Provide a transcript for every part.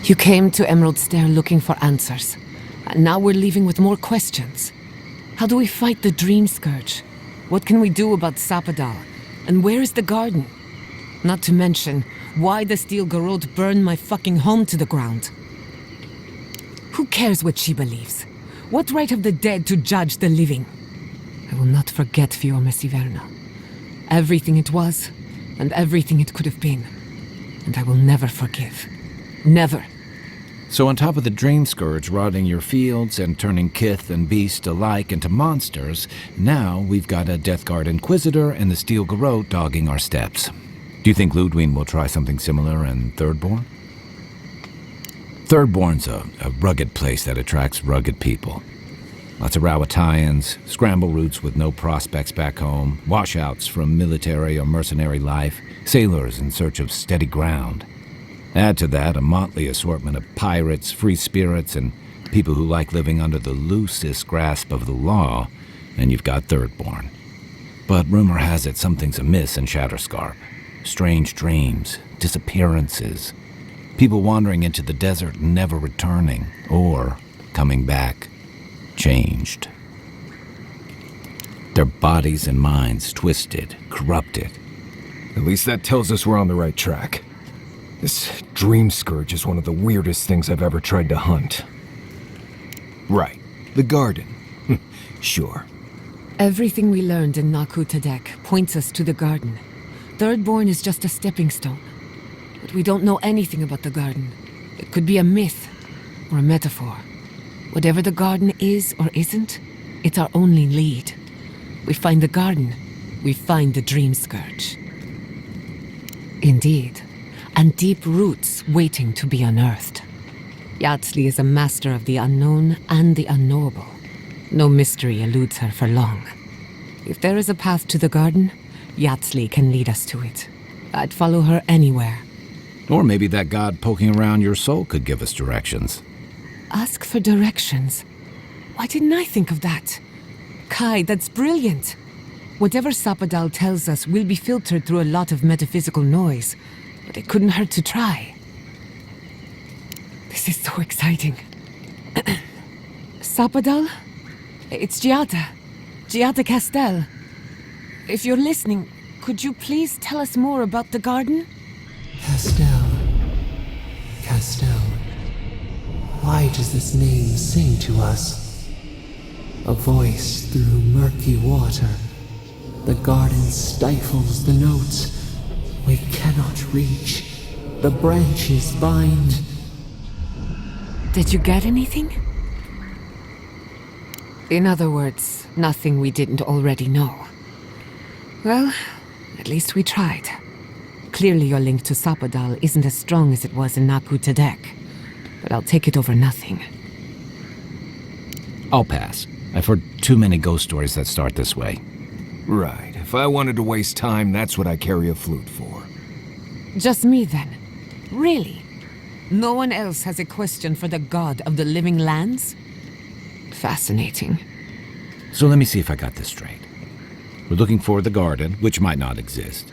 You came to Emerald Stair looking for answers, and now we're leaving with more questions. How do we fight the Dream Scourge? What can we do about Sapadal? And where is the garden? Not to mention, why the Steel Garrote burned my fucking home to the ground. Who cares what she believes? What right have the dead to judge the living? I will not forget Fiorme Siverna. Everything it was, and everything it could have been. And I will never forgive. Never. So on top of the Dream Scourge rotting your fields and turning kith and beast alike into monsters, now we've got a Death Guard Inquisitor and the Steel Garrote dogging our steps. Do you think Ludwig will try something similar in Thirdborn? Thirdborn's a rugged place that attracts rugged people. Lots of Rawatayans, scramble routes with no prospects back home, washouts from military or mercenary life, sailors in search of steady ground. Add to that a motley assortment of pirates, free spirits, and people who like living under the loosest grasp of the law, and you've got Thirdborn. But rumor has it something's amiss in Shatterscarp. Strange dreams, disappearances, people wandering into the desert and never returning, or coming back, changed. Their bodies and minds twisted, corrupted. At least that tells us we're on the right track. This Dream Scourge is one of the weirdest things I've ever tried to hunt. Right, the garden. Sure. Everything we learned in Naku Tadek points us to the garden. Thirdborn is just a stepping stone. But we don't know anything about the garden. It could be a myth or a metaphor. Whatever the garden is or isn't, it's our only lead. We find the garden, we find the Dream Scourge. Indeed. And deep roots waiting to be unearthed. Yatsley is a master of the unknown and the unknowable. No mystery eludes her for long. If there is a path to the garden, Yatsley can lead us to it. I'd follow her anywhere. Or maybe that god poking around your soul could give us directions. Ask for directions? Why didn't I think of that? Kai, that's brilliant. Whatever Sapadal tells us will be filtered through a lot of metaphysical noise. But it couldn't hurt to try. This is so exciting. Sapadal? It's Giada. Giada Castel. If you're listening, could you please tell us more about the garden? Castel. Castel. Why does this name sing to us? A voice through murky water. The garden stifles the notes. We cannot reach. The branches bind. Did you get anything? In other words, nothing we didn't already know. Well, at least we tried. Clearly your link to Sapadal isn't as strong as it was in Naku Tadek, but I'll take it over nothing. I'll pass. I've heard too many ghost stories that start this way. Right. If I wanted to waste time, that's what I carry a flute for. Just me then? Really? No one else has a question for the god of the living lands? Fascinating. So let me see if I got this straight. We're looking for the garden, which might not exist.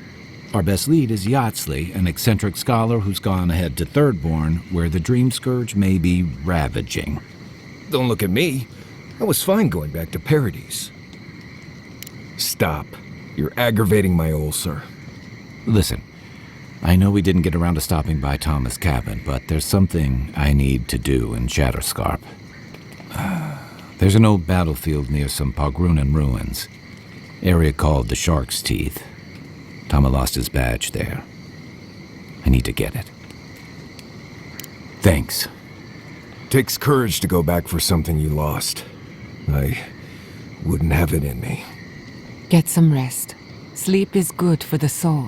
Our best lead is Yatsley, an eccentric scholar who's gone ahead to Thirdborn, where the Dream Scourge may be ravaging. Don't look at me. I was fine going back to Paradise. Stop. You're aggravating my ulcer. Listen, I know we didn't get around to stopping by Thomas' cabin, but there's something I need to do in Shatterscarp. There's an old battlefield near some Pogrunan ruins. Area called the Shark's Teeth. Tama lost his badge there. I need to get it. Thanks. Takes courage to go back for something you lost. I wouldn't have it in me. Get some rest. Sleep is good for the soul.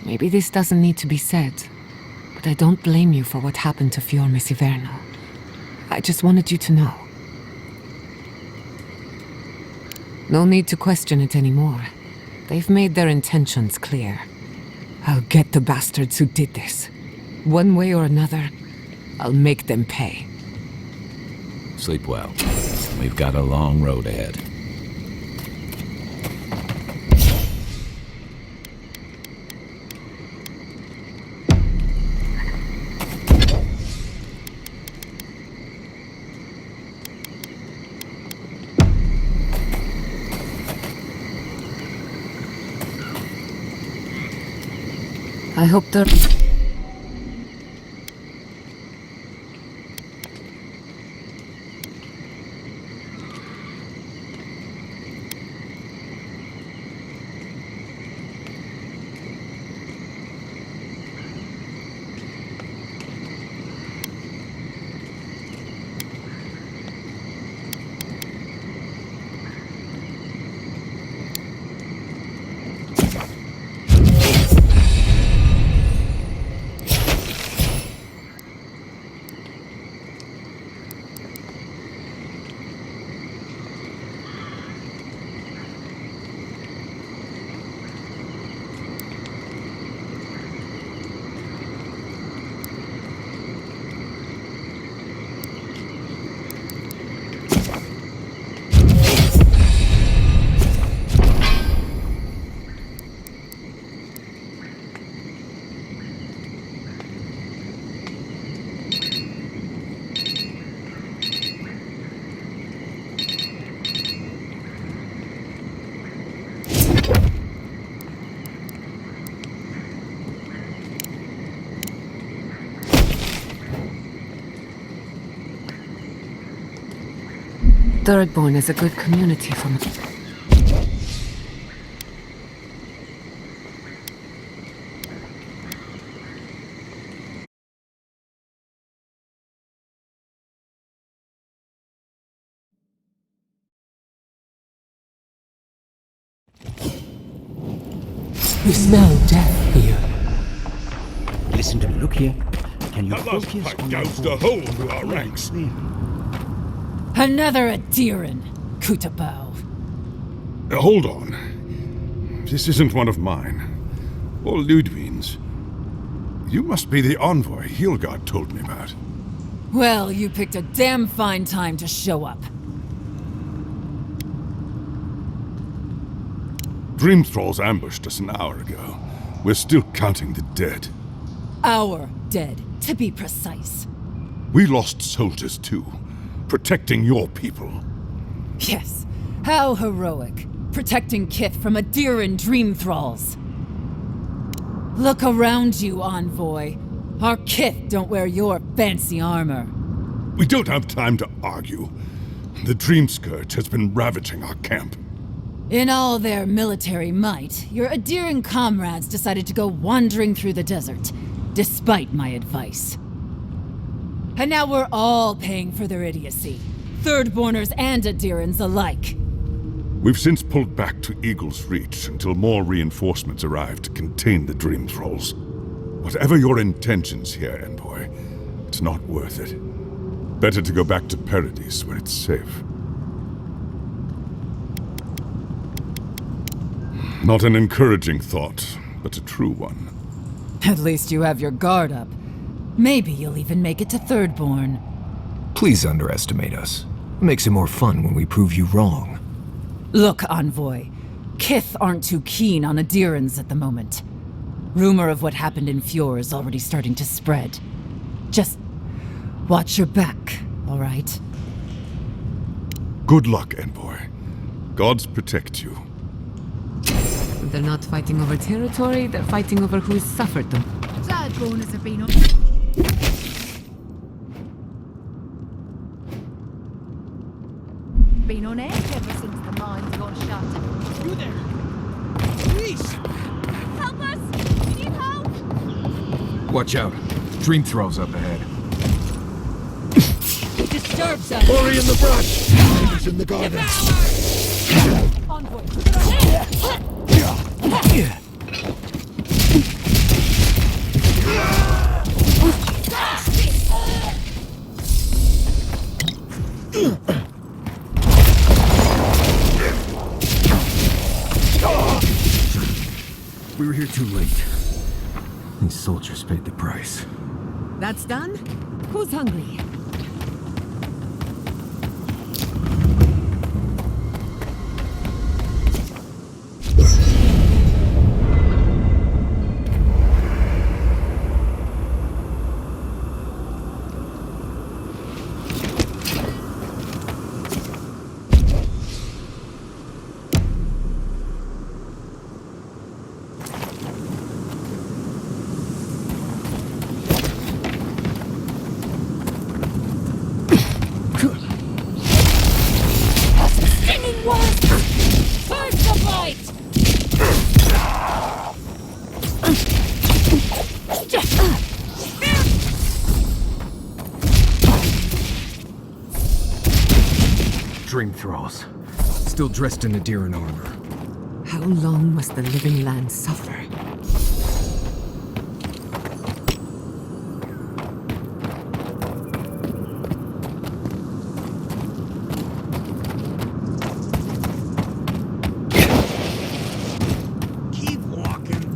Maybe this doesn't need to be said, but I don't blame you for what happened to Fiorme Siverna. I just wanted you to know. No need to question it anymore. They've made their intentions clear. I'll get the bastards who did this. One way or another, I'll make them pay. Sleep well. We've got a long road ahead. I hope they're... Thirdborn is a good community for me. We smell death here. Listen to me. Look here. Can you That last focus pipe on your gouged a voice? hole through our ranks. Another Aedyrano, Kutabao. Hold on. This isn't one of mine. Or Ludwig's. You must be the envoy Hilgard told me about. Well, you picked a damn fine time to show up. Dream Thralls ambushed us an hour ago. We're still counting the dead. Our dead, to be precise. We lost soldiers too, protecting your people. Yes, how heroic. Protecting Kith from Aedyrano dream thralls. Look around you, envoy. Our Kith don't wear your fancy armor. We don't have time to argue. The Dream Scourge has been ravaging our camp. In all their military might, your Aedyrano comrades decided to go wandering through the desert, despite my advice. And now we're all paying for their idiocy. Thirdborners and Aedyrans alike. We've since pulled back to Eagle's Reach until more reinforcements arrive to contain the Dream Thralls. Whatever your intentions here, Envoy, it's not worth it. Better to go back to Paradise where it's safe. Not an encouraging thought, but a true one. At least you have your guard up. Maybe you'll even make it to Thirdborn. Please underestimate us. It makes it more fun when we prove you wrong. Look, envoy. Kith aren't too keen on Aedyrans at the moment. Rumor of what happened in Fjord is already starting to spread. Just watch your back, all right? Good luck, Envoy. Gods protect you. They're not fighting over territory, they're fighting over who's suffered them. Thirdborners have been on. Been on edge ever since the mines got shut. You there! Please! Help us! We need help! Watch out. Dream Thralls up ahead. It disturbs us! Hurry in the brush! He's in the garden. Envoy! We were here too late. These soldiers paid the price. That's done? Who's hungry? once! First the bite! Dream thralls. Still dressed in Aedyrano armor. How long must the living land suffer? Keep walking.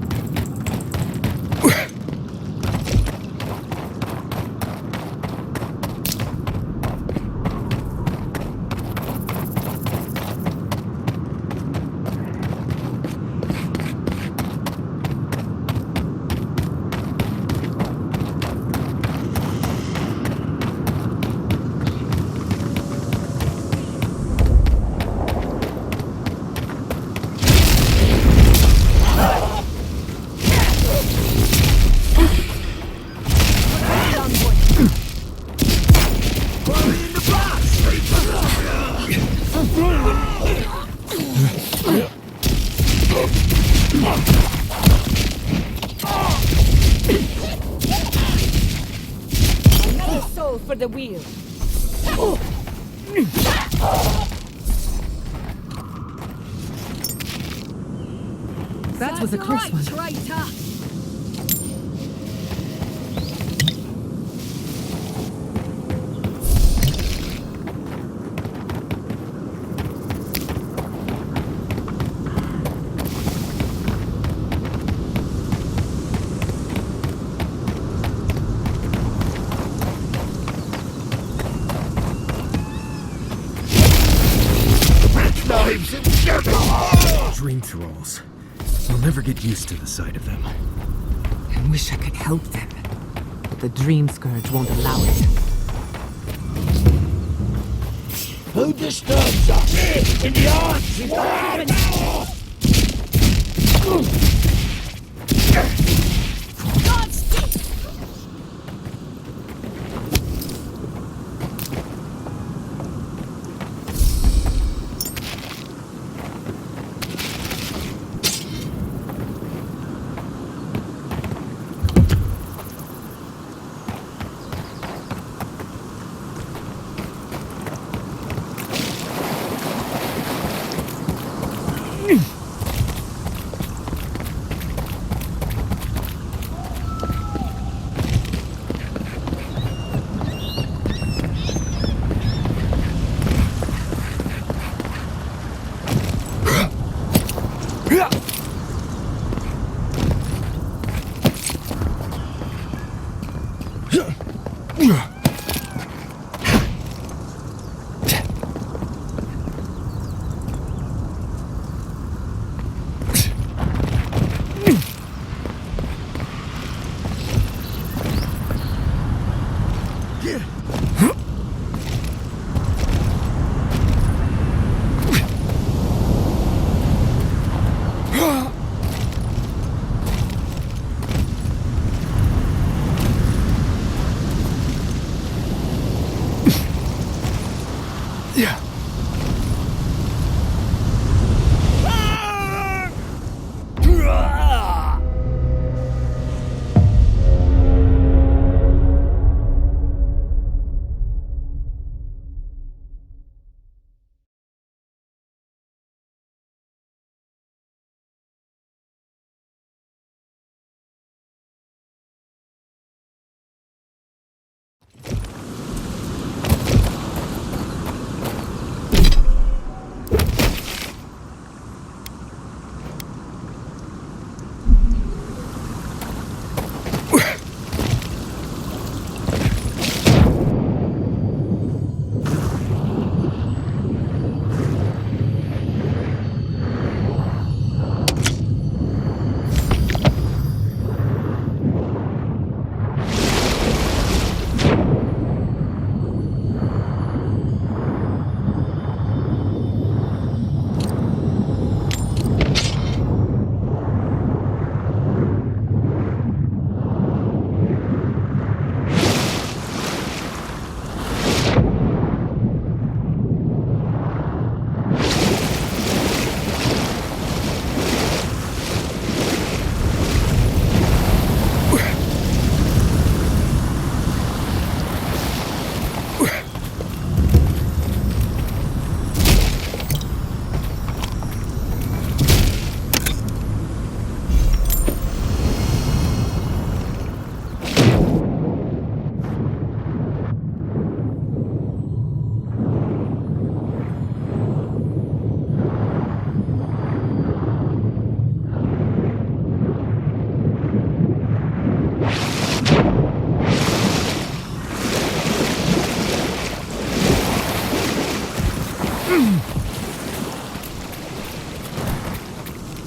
Another soul for the wheel. That was a close one. Traitor! Dream thralls. I'll never get used to the sight of them. I wish I could help them, but the Dream Scourge won't allow it. Who disturbs us? In the arts is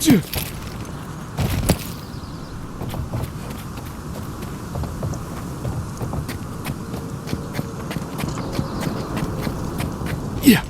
Yeah. Yeah.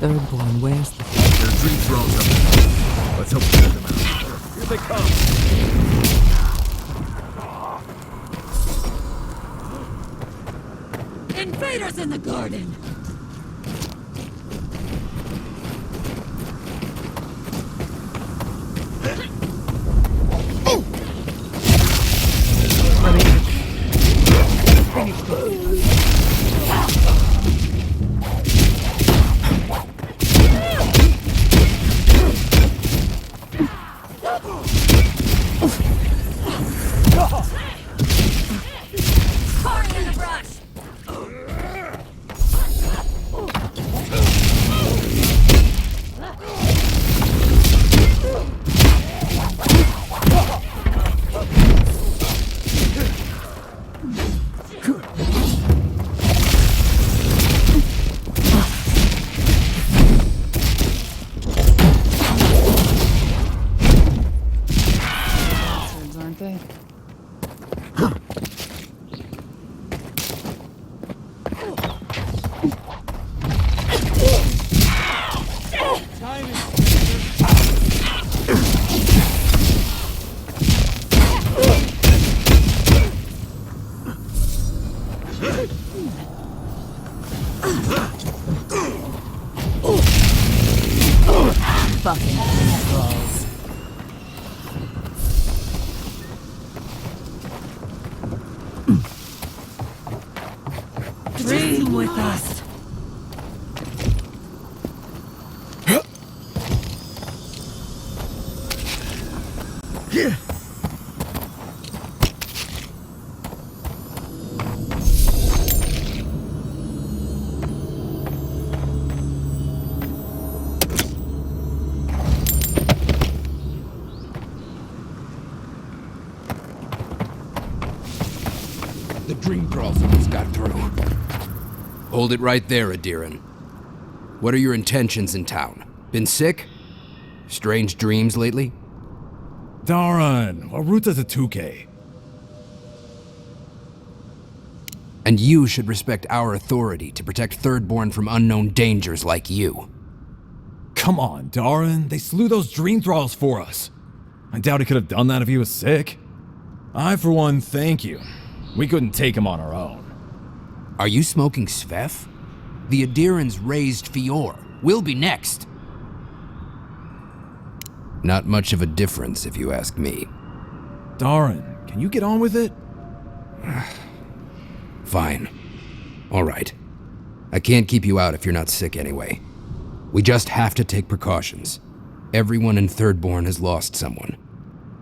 Thirdborn, where's the... Their dream throws up. Let's hope we get them out. Here they come. Invaders in the garden! Fucking balls. Dream with us. The dream process got through. Hold it right there, Aedyrano. What are your intentions in town? Been sick? Strange dreams lately? Darn, what route does a 2K? And you should respect our authority to protect Thirdborn from unknown dangers like you. Come on, Darren. They slew those dream thralls for us. I doubt he could have done that if he was sick. I, for one, thank you. We couldn't take him on our own. Are you smoking Svef? The Aedyrans raised Fior. We'll be next. Not much of a difference, if you ask me. Darren, can you get on with it? Fine. All right. I can't keep you out if you're not sick anyway. We just have to take precautions. Everyone in Thirdborn has lost someone.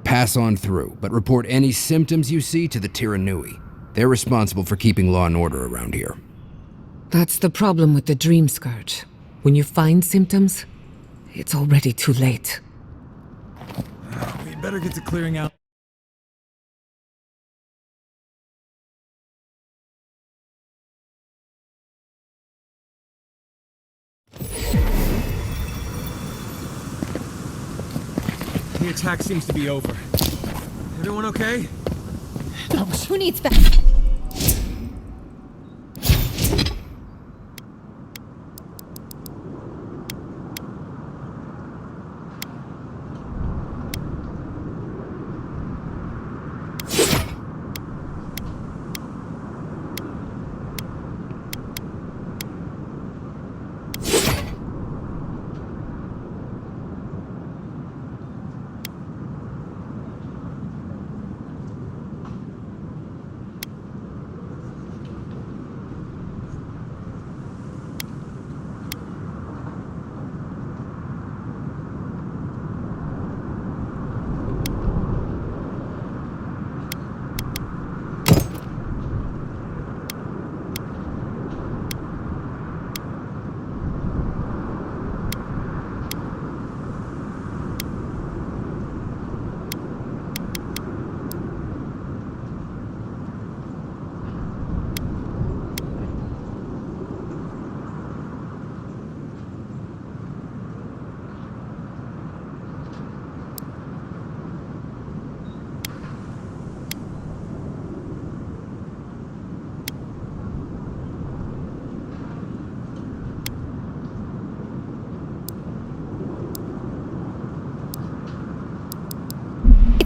Pass on through, but report any symptoms you see to the Tiranui. They're responsible for keeping law and order around here. That's the problem with the Dream Scourge. When you find symptoms, it's already too late. We Better get to clearing out. The attack seems to be over. Everyone okay? Who needs back?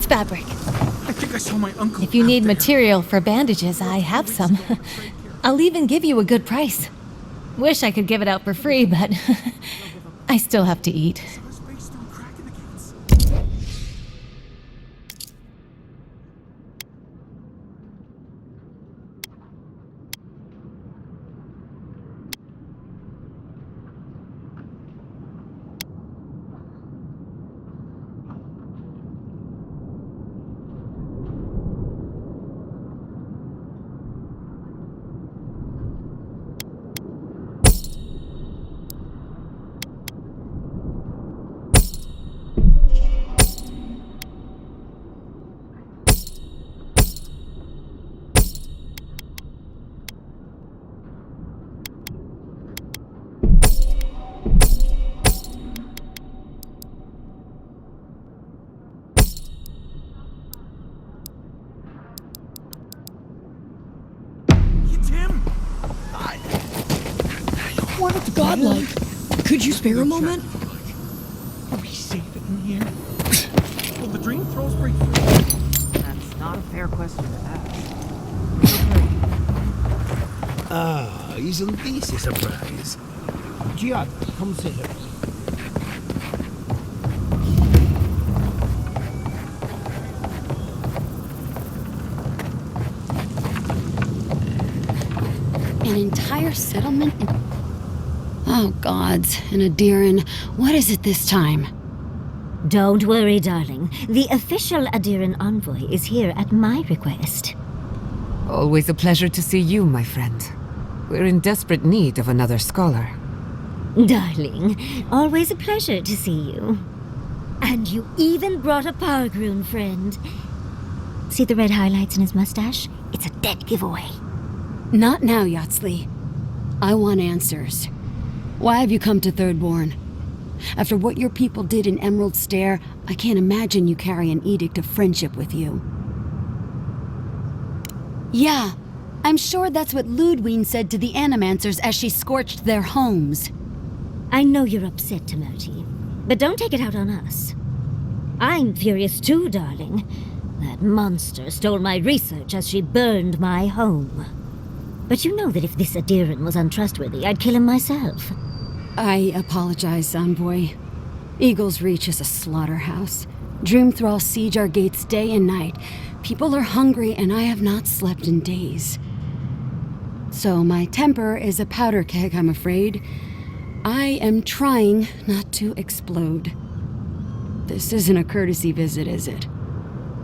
Fabric. I think I saw my uncle. If you out need there. material for bandages, I have some. I'll even give you a good price. Wish I could give it out for free, but I still have to eat. Godlike. Could you spare a moment? Are we safe in here? Will the dream throws break through? That's not a fair question to ask. Ah, isn't this a surprise? Giada, come sit here. An entire settlement? Oh, gods. An Aedyran. What is it this time? Don't worry, darling. The official Aedyran envoy is here at my request. Always a pleasure to see you, my friend. We're in desperate need of another scholar. Darling, always a pleasure to see you. And you even brought a Pargroon friend. See the red highlights in his mustache? It's a dead giveaway. Not now, Yatsley. I want answers. Why have you come to Thirdborn? After what your people did in Emerald Stair, I can't imagine you carry an edict of friendship with you. Yeah, I'm sure that's what Ludwine said to the Animancers as she scorched their homes. I know you're upset, Timothy, but don't take it out on us. I'm furious too, darling. That monster stole my research as she burned my home. But you know that if this Aedyran was untrustworthy, I'd kill him myself. I apologize, Envoy. Eagle's Reach is a slaughterhouse. Dreamthralls siege our gates day and night. People are hungry, and I have not slept in days. So my temper is a powder keg, I'm afraid. I am trying not to explode. This isn't a courtesy visit, is it?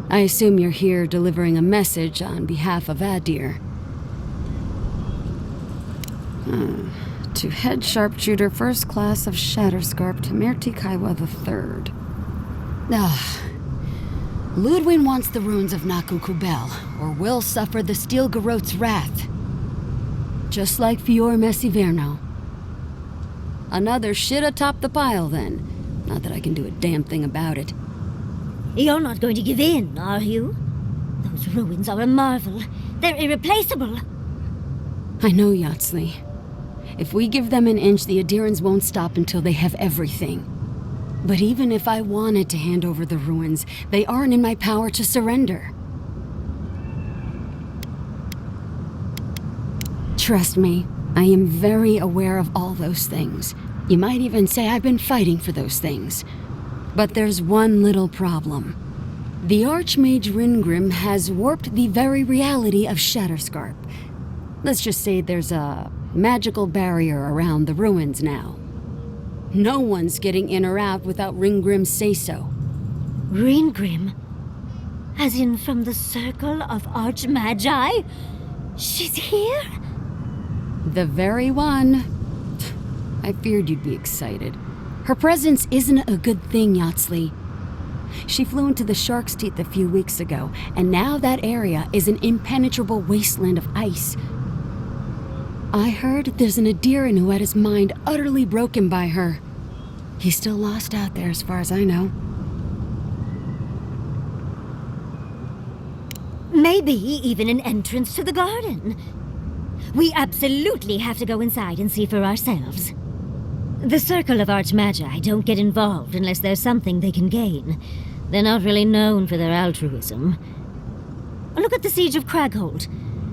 I assume you're here delivering a message on behalf of Adir. To Head Sharpshooter, First Class of Shatterscarp, Tamerti Kaiwa III. Ludwig wants the ruins of Naku Kubel, or will suffer the Steel Garrote's wrath. Just like Fior Messiverno. Another shit atop the pile, then. Not that I can do a damn thing about it. You're not going to give in, are you? Those ruins are a marvel. They're irreplaceable. I know, Yatsley. If we give them an inch, the Aedyrans won't stop until they have everything. But even if I wanted to hand over the ruins, they aren't in my power to surrender. Trust me, I am very aware of all those things. You might even say I've been fighting for those things. But there's one little problem. The Archmage Ringrim has warped the very reality of Shatterscarp. Let's just say there's a magical barrier around the ruins now. No one's getting in or out without Ringgrim's say-so. Ringgrim? As in from the Circle of Archmagi? She's here? The very one. I feared you'd be excited. Her presence isn't a good thing, Yatsley. She flew into the Shark's Teeth a few weeks ago, and now that area is an impenetrable wasteland of ice. I heard there's an Aedyran who had his mind utterly broken by her. He's still lost out there as far as I know. Maybe even an entrance to the garden. We absolutely have to go inside and see for ourselves. The Circle of Archmagi don't get involved unless there's something they can gain. They're not really known for their altruism. Look at the Siege of Craghold.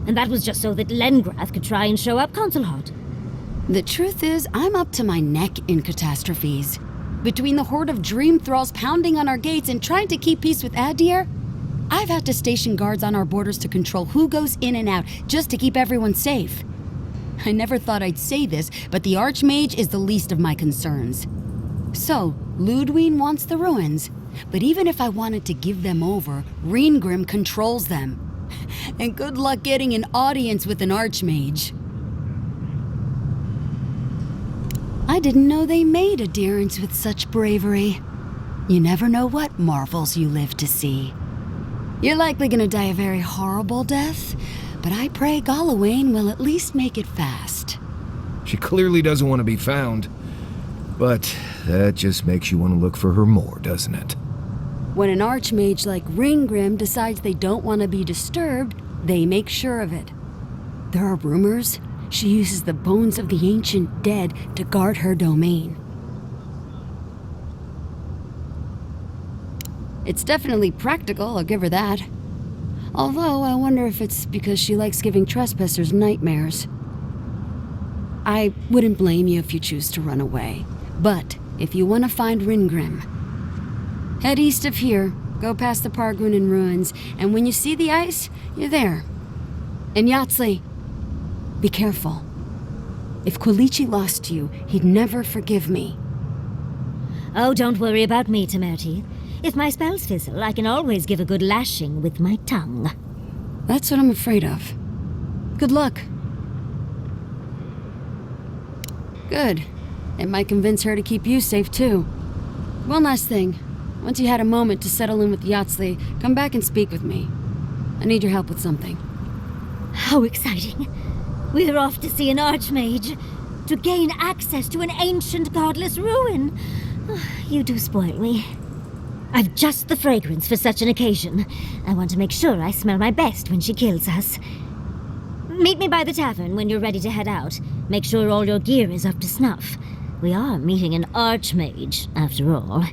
And that was just so that Lengrath could try and show up Consulhot. The truth is, I'm up to my neck in catastrophes. Between the horde of dream thralls pounding on our gates and trying to keep peace with Adir, I've had to station guards on our borders to control who goes in and out, just to keep everyone safe. I never thought I'd say this, but the Archmage is the least of my concerns. So, Ludwig wants the ruins, but even if I wanted to give them over, Ringgrim controls them. And good luck getting an audience with an Archmage. I didn't know they made Aedyrans with such bravery. You never know what marvels you live to see. You're likely gonna die a very horrible death, but I pray Galawain will at least make it fast. She clearly doesn't want to be found, but that just makes you want to look for her more, doesn't it? When an Archmage like Ringgrim decides they don't want to be disturbed, they make sure of it. There are rumors she uses the bones of the ancient dead to guard her domain. It's definitely practical, I'll give her that. Although, I wonder if it's because she likes giving trespassers nightmares. I wouldn't blame you if you choose to run away. But, if you want to find Ringgrim, head east of here, go past the Pargunan ruins, and when you see the ice, you're there. And Yatsley, be careful. If Quilichi lost you, he'd never forgive me. Oh, don't worry about me, Temerti. If my spells fizzle, I can always give a good lashing with my tongue. That's what I'm afraid of. Good luck. Good. It might convince her to keep you safe, too. One last thing. Once you had a moment to settle in with Yatsley, come back and speak with me. I need your help with something. How exciting. We're off to see an Archmage. To gain access to an ancient godless ruin. You do spoil me. I've just the fragrance for such an occasion. I want to make sure I smell my best when she kills us. Meet me by the tavern when you're ready to head out. Make sure all your gear is up to snuff. We are meeting an Archmage, after all.